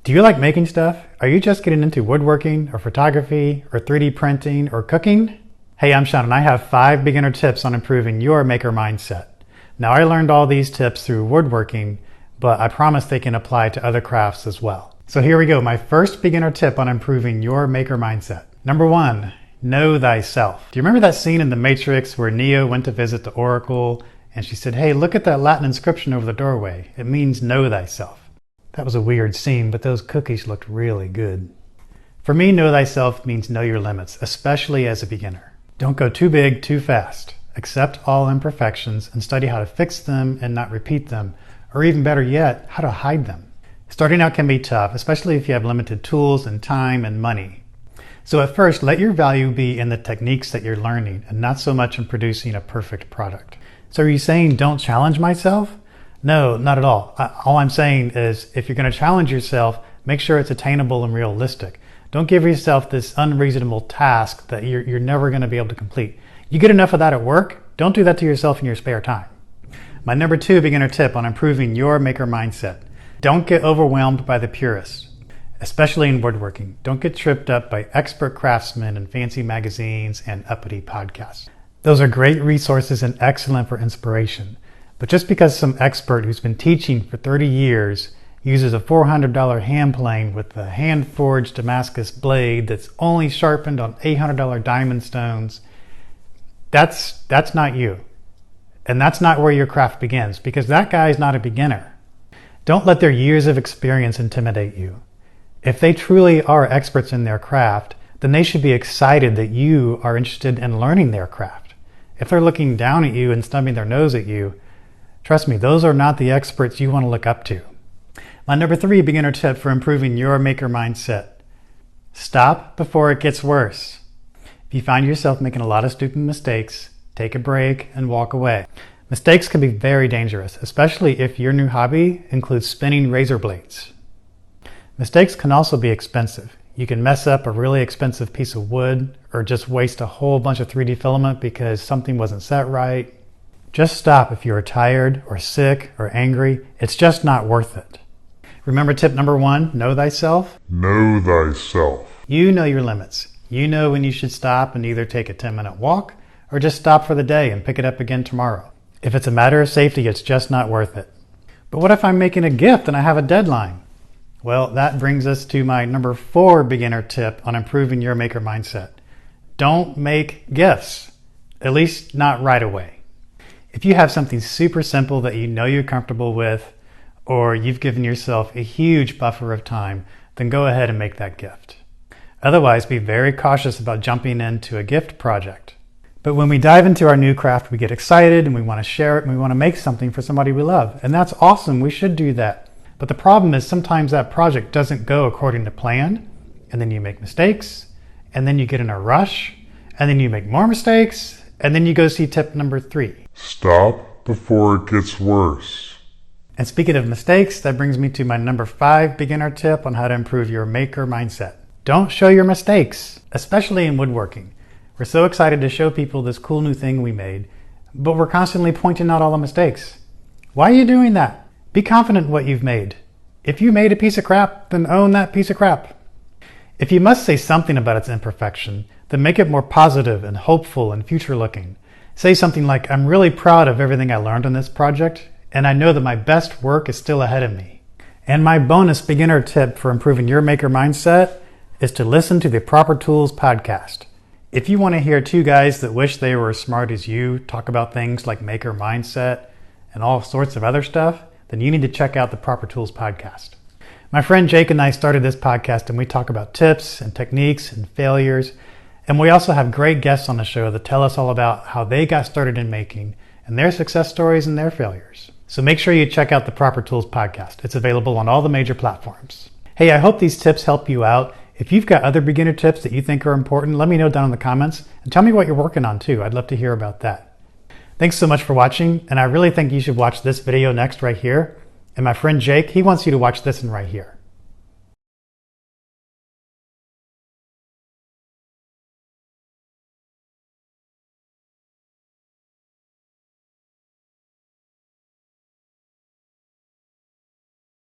Do you like making stuff? Are you just getting into woodworking or photography or 3D printing or cooking? Hey, I'm Sean and I have 5 beginner tips on improving your maker mindset. Now, I learned all these tips through woodworking, but I promise they can apply to other crafts as well. So here we go, my first beginner tip on improving your maker mindset. Number 1, know thyself. Do you remember that scene in The Matrix where Neo went to visit the Oracle and she said, hey, look at that Latin inscription over the doorway. It means know thyself. That was a weird scene, but those cookies looked really good. For me, know thyself means know your limits, especially as a beginner. Don't go too big, too fast. Accept all imperfections and study how to fix them and not repeat them, or even better yet, how to hide them. Starting out can be tough, especially if you have limited tools and time and money. So at first, let your value be in the techniques that you're learning and not so much in producing a perfect product. So are you saying don't challenge myself? No, not at all. All I'm saying is if you're going to challenge yourself, make sure it's attainable and realistic. Don't give yourself this unreasonable task that you're never going to be able to complete. You get enough of that at work, don't do that to yourself in your spare time. My number 2 beginner tip on improving your maker mindset. Don't get overwhelmed by the purists, especially in woodworking. Don't get tripped up by expert craftsmen and fancy magazines and uppity podcasts. Those are great resources and excellent for inspiration. But just because some expert who's been teaching for 30 years uses a $400 hand plane with a hand-forged Damascus blade that's only sharpened on $800 diamond stones, that's not you. And that's not where your craft begins, because that guy is not a beginner. Don't let their years of experience intimidate you. If they truly are experts in their craft, then they should be excited that you are interested in learning their craft. If they're looking down at you and stubbing their nose at you, trust me, those are not the experts you want to look up to. My number 3 beginner tip for improving your maker mindset. Stop before it gets worse. If you find yourself making a lot of stupid mistakes, take a break and walk away. Mistakes can be very dangerous, especially if your new hobby includes spinning razor blades. Mistakes can also be expensive. You can mess up a really expensive piece of wood or just waste a whole bunch of 3D filament because something wasn't set right. Just stop if you are tired or sick or angry. It's just not worth it. Remember tip number 1, know thyself? Know thyself. You know your limits. You know when you should stop and either take a 10-minute walk or just stop for the day and pick it up again tomorrow. If it's a matter of safety, it's just not worth it. But what if I'm making a gift and I have a deadline? Well, that brings us to my number 4 beginner tip on improving your maker mindset. Don't make gifts, at least not right away. If you have something super simple that you know you're comfortable with, or you've given yourself a huge buffer of time, then go ahead and make that gift. Otherwise, be very cautious about jumping into a gift project. But when we dive into our new craft, we get excited and we want to share it and we want to make something for somebody we love. And that's awesome, we should do that. But the problem is sometimes that project doesn't go according to plan, and then you make mistakes, and then you get in a rush, and then you make more mistakes, and then you go see tip number 3. Stop before it gets worse. And speaking of mistakes, that brings me to my number 5 beginner tip on how to improve your maker mindset. Don't show your mistakes, especially in woodworking. We're so excited to show people this cool new thing we made, but we're constantly pointing out all the mistakes. Why are you doing that? Be confident in what you've made. If you made a piece of crap, then own that piece of crap. If you must say something about its imperfection, then make it more positive and hopeful and future-looking. Say something like, I'm really proud of everything I learned on this project, and I know that my best work is still ahead of me. And my bonus beginner tip for improving your maker mindset is to listen to the Proper Tools podcast. If you want to hear 2 guys that wish they were as smart as you talk about things like maker mindset and all sorts of other stuff, then you need to check out the Proper Tools podcast. My friend Jake and I started this podcast and we talk about tips and techniques and failures. And we also have great guests on the show that tell us all about how they got started in making and their success stories and their failures. So make sure you check out the Proper Tools podcast. It's available on all the major platforms. Hey, I hope these tips help you out. If you've got other beginner tips that you think are important, let me know down in the comments and tell me what you're working on too. I'd love to hear about that. Thanks so much for watching, and I really think you should watch this video next right here. And my friend Jake, he wants you to watch this one right here.